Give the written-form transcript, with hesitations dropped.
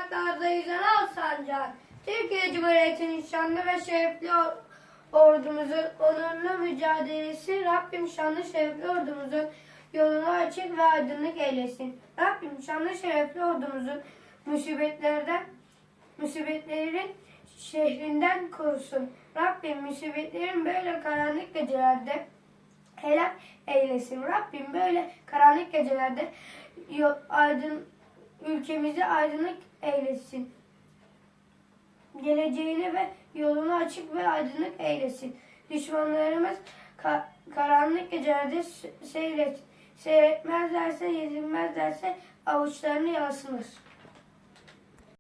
topraklarda yüzen al sancak. Türkiye Cumhuriyeti'nin şanlı ve şerefli ordumuzun onurlu mücadelesi Rabbim şanlı şerefli ordumuzun yolunu açık ve aydınlık eylesin. Rabbim şanlı şerefli ordumuzun musibetlerin şehrinden korusun. Rabbim musibetlerin böyle karanlık gecelerde helak eylesin. Rabbim böyle karanlık gecelerde ülkemizi aydınlık eylesin. Geleceğini ve yolunu açık ve aydınlık eylesin. Düşmanlarımız karanlık gecelerde seyretmezlerse, yenilmezlerse avuçlarını yalasınlar.